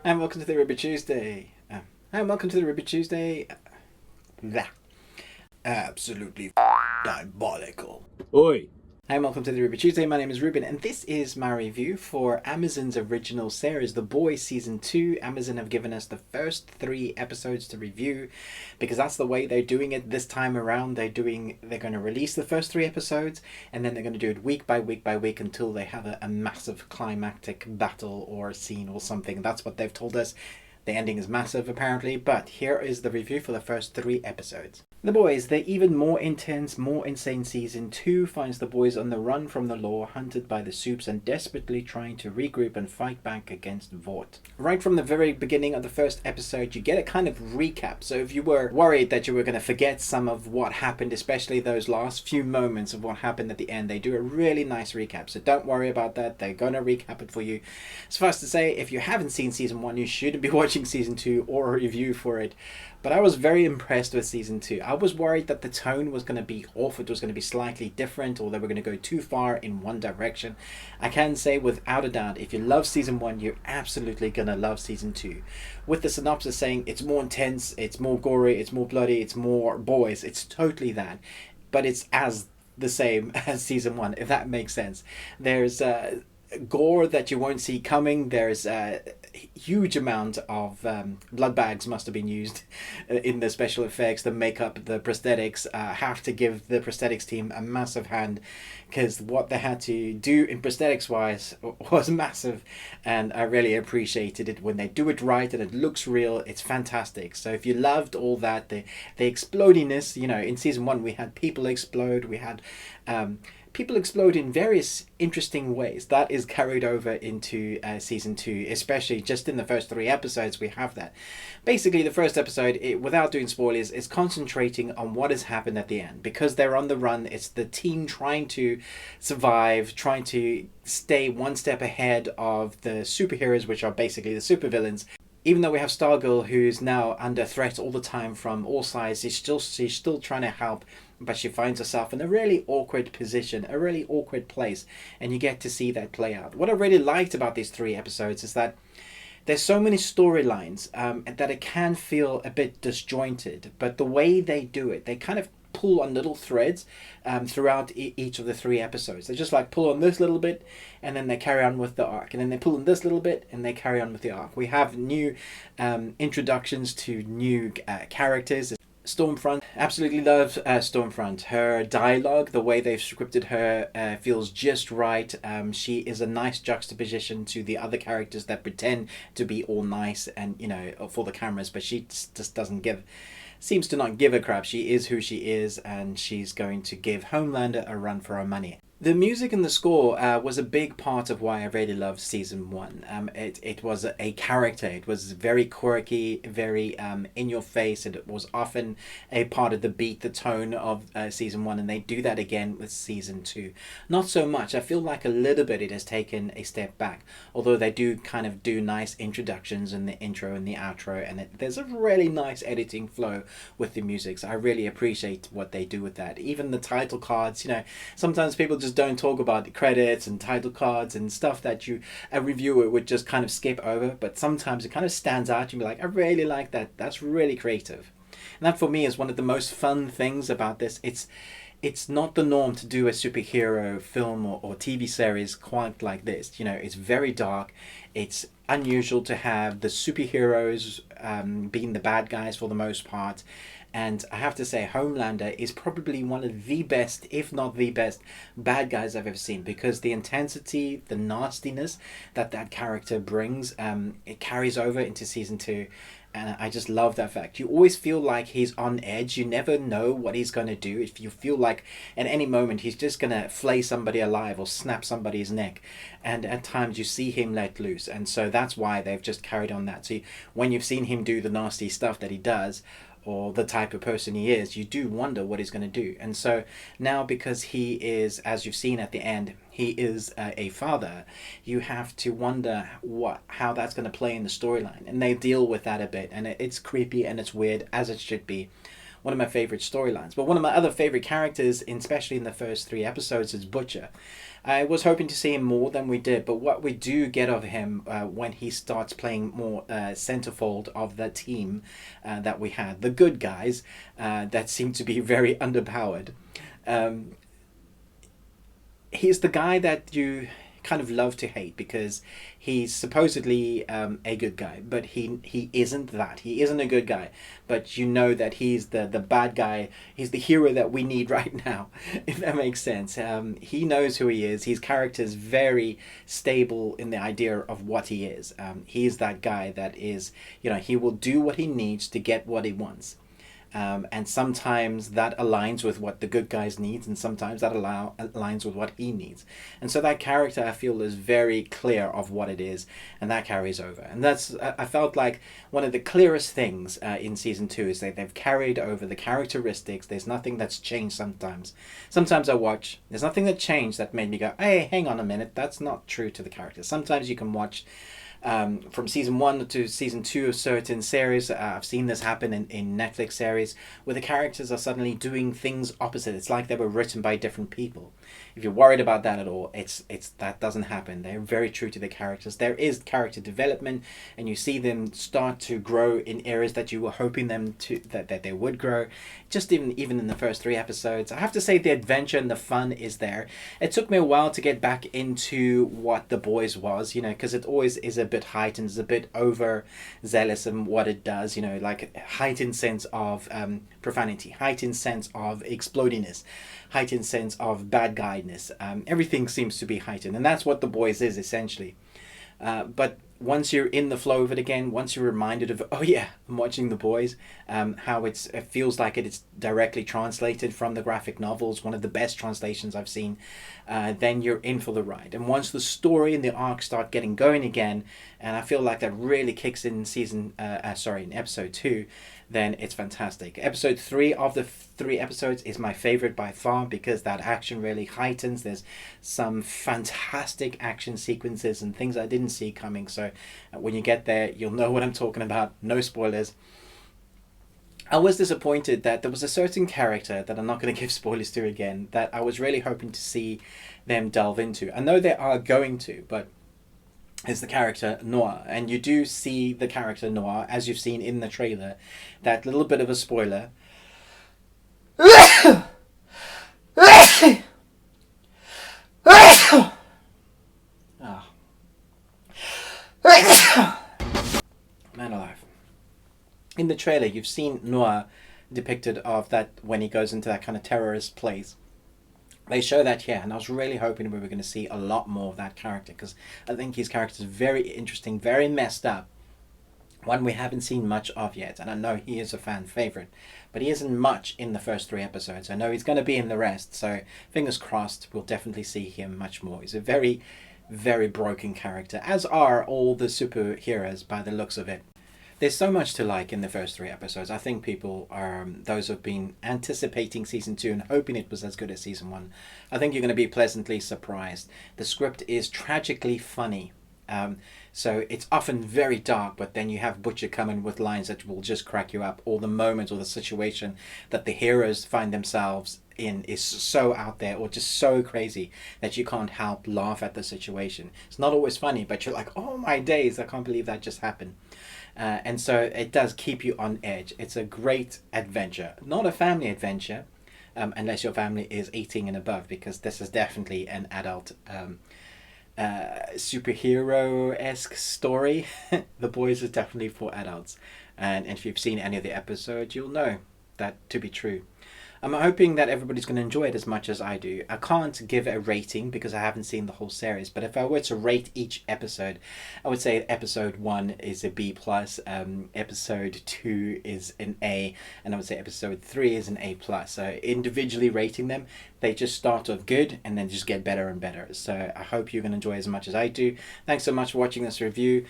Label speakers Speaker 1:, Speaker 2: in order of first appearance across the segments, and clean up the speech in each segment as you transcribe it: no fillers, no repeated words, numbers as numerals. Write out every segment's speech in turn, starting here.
Speaker 1: And welcome to the Ruby Tuesday. And welcome to the Ruby Tuesday. Blah. Absolutely diabolical.
Speaker 2: Oi!
Speaker 1: Hi, and welcome to the Ruby Tuesday. My name is Ruben, and this is my review for Amazon's original series, The Boys Season 2. Amazon have given us the first 3 episodes to review, because that's the way they're doing it this time around. They're going to release the first 3 episodes, and then they're going to do it week by week by week until they have a massive climactic battle or scene or something. That's what they've told us. The ending is massive, apparently, but here is the review for the first 3 episodes. The Boys, the even more intense, more insane Season 2 finds the boys on the run from the law, hunted by the Supes and desperately trying to regroup and fight back against Vought. Right from the very beginning of the first episode, you get a kind of recap. So if you were worried that you were going to forget some of what happened, especially those last few moments of what happened at the end, they do a really nice recap. So don't worry about that. They're going to recap it for you. Suffice to say, if you haven't seen Season 1, you shouldn't be watching Season 2 or a review for it. But I was very impressed with Season 2. I was worried that the tone was going to be off, it was going to be slightly different, or they were going to go too far in one direction. I can say without a doubt, if you love Season 1, you're absolutely going to love Season 2. With the synopsis saying it's more intense, it's more gory, it's more bloody, it's more boys, it's totally that. But it's as the same as Season 1, if that makes sense. There's gore that you won't see coming. There's a huge amount of blood bags must have been used in the special effects, the makeup, the prosthetics. Have to give the prosthetics team a massive hand, because what they had to do in prosthetics wise was massive, and I really appreciated it when they do it right and it looks real. It's fantastic. So if you loved all that, the explodiness, you know, in Season 1 we had people explode, we had people explode in various interesting ways. That is carried over into Season 2, especially just in the first 3 episodes we have that. Basically, the first episode, without doing spoilers, is concentrating on what has happened at the end. Because they're on the run, it's the team trying to survive, trying to stay one step ahead of the superheroes, which are basically the supervillains. Even though we have Stargirl, who's now under threat all the time from all sides, she's still trying to help, but she finds herself in a really awkward position, a really awkward place, and you get to see that play out. What I really liked about these 3 episodes is that there's so many storylines that it can feel a bit disjointed, but the way they do it, they kind of pull on little threads throughout each of the 3 episodes. They just like pull on this little bit and then they carry on with the arc, and then they pull on this little bit and they carry on with the arc. We have new introductions to new characters. Stormfront, absolutely love Stormfront. Her dialogue, the way they've scripted her, feels just right. She is a nice juxtaposition to the other characters that pretend to be all nice and, you know, for the cameras, but she just seems to not give a crap. She is who she is, and she's going to give Homelander a run for her money. The music and the score was a big part of why I really loved Season 1. It was a character. It was very quirky, very in your face, and it was often a part of the beat, the tone of Season 1, and they do that again with Season 2. Not so much. I feel like a little bit it has taken a step back, although they do kind of do nice introductions in the intro and the outro, and there's a really nice editing flow with the music, so I really appreciate what they do with that. Even the title cards, you know, sometimes people just don't talk about the credits and title cards and stuff that a reviewer would just kind of skip over, but sometimes it kind of stands out. You'd be like, I really like that. That's really creative. And that for me is one of the most fun things about this. It's not the norm to do a superhero film or TV series quite like this. You know, it's very dark. It's unusual to have the superheroes being the bad guys for the most part. And I have to say, Homelander is probably one of the best, if not the best, bad guys I've ever seen, because the intensity, the nastiness that character brings, it carries over into Season 2. And I just love that fact. You always feel like he's on edge. You never know what he's going to do. If you feel like at any moment he's just going to flay somebody alive or snap somebody's neck. And at times you see him let loose. And so that's why they've just carried on that. So when you've seen him do the nasty stuff that he does, or the type of person he is, you do wonder what he's going to do. And so now, because he is, as you've seen at the end, he is a father, you have to wonder how that's going to play in the storyline. And they deal with that a bit, and it's creepy and it's weird, as it should be. one of my favorite storylines. But one of my other favorite characters, especially in the first 3 episodes, is Butcher. I was hoping to see him more than we did, but what we do get of him when he starts playing more centerfold of the team that we had, the good guys that seem to be very underpowered. He's the guy that you kind of love to hate because he's supposedly a good guy, but he isn't that. He isn't a good guy, but you know that he's the bad guy. He's the hero that we need right now, if that makes sense. He knows who he is. His character is very stable in the idea of what he is. He's that guy that is, he will do what he needs to get what he wants. And sometimes that aligns with what the good guys needs, and sometimes that aligns with what he needs. And so that character, I feel, is very clear of what it is, and that carries over. And that's, I felt like one of the clearest things in season 2 is that they've carried over the characteristics. There's nothing that's changed sometimes. Sometimes I watch, there's nothing that changed that made me go, hey, hang on a minute, that's not true to the character. Sometimes you can watch from season 1 to season 2 of certain series. I've seen this happen in Netflix series where the characters are suddenly doing things opposite. It's like they were written by different people. If you're worried about that at all, it's that doesn't happen. They're very true to the characters. There is character development, and you see them start to grow in areas that you were hoping them to that they would grow. Just even in the first 3 episodes, I have to say the adventure and the fun is there. It took me a while to get back into what The Boys was, because it always is a bit heightened, it's a bit overzealous in what it does, like heightened sense of profanity, heightened sense of explodiness, heightened sense of bad guyness. Everything seems to be heightened, and that's what The Boys is essentially. But once you're in the flow of it again, once you're reminded of, oh yeah, I'm watching The Boys, how it feels like it's directly translated from the graphic novels, one of the best translations I've seen, then you're in for the ride. And once the story and the arc start getting going again, and I feel like that really kicks in in episode 2, then it's fantastic. Episode 3 of the 3 episodes is my favorite by far because that action really heightens. There's some fantastic action sequences and things I didn't see coming. So when you get there, you'll know what I'm talking about. No spoilers. I was disappointed that there was a certain character that I'm not going to give spoilers to again that I was really hoping to see them delve into. I know they are going to, but is the character Noah, and you do see the character Noah as you've seen in the trailer. That little bit of a spoiler. Oh. Man alive. In the trailer, you've seen Noah depicted of that when he goes into that kind of terrorist place. They show that here, and I was really hoping we were going to see a lot more of that character because I think his character is very interesting, very messed up. One we haven't seen much of yet, and I know he is a fan favorite, but he isn't much in the first 3 episodes. I know he's going to be in the rest, so fingers crossed we'll definitely see him much more. He's a very, very broken character, as are all the superheroes by the looks of it. There's so much to like in the first 3 episodes. I think people are, those who've been anticipating season 2 and hoping it was as good as season 1, I think you're going to be pleasantly surprised. The script is tragically funny. So it's often very dark, but then you have Butcher coming with lines that will just crack you up, or the moment or the situation that the heroes find themselves in is so out there or just so crazy that you can't help laugh at the situation. It's not always funny, but you're like, oh my days, I can't believe that just happened. And so it does keep you on edge. It's a great adventure. Not a family adventure, unless your family is 18 and above, because this is definitely an adult superhero-esque story. The Boys is definitely for adults. And if you've seen any of the episodes, you'll know that to be true. I'm hoping that everybody's going to enjoy it as much as I do. I can't give a rating because I haven't seen the whole series, but if I were to rate each episode, I would say episode 1 is a B+, episode 2 is an A, and I would say episode 3 is an A+. So individually rating them, they just start off good and then just get better and better. So I hope you're going to enjoy as much as I do. Thanks so much for watching this review.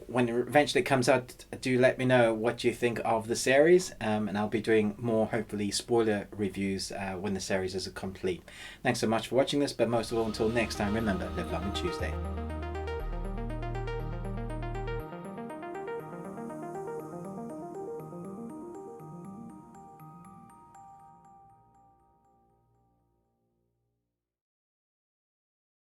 Speaker 1: When it eventually comes out, do let me know what you think of the series, and I'll be doing more, hopefully, spoiler reviews when the series is complete. Thanks so much for watching this, but most of all, until next time, remember, live long and Tuesday.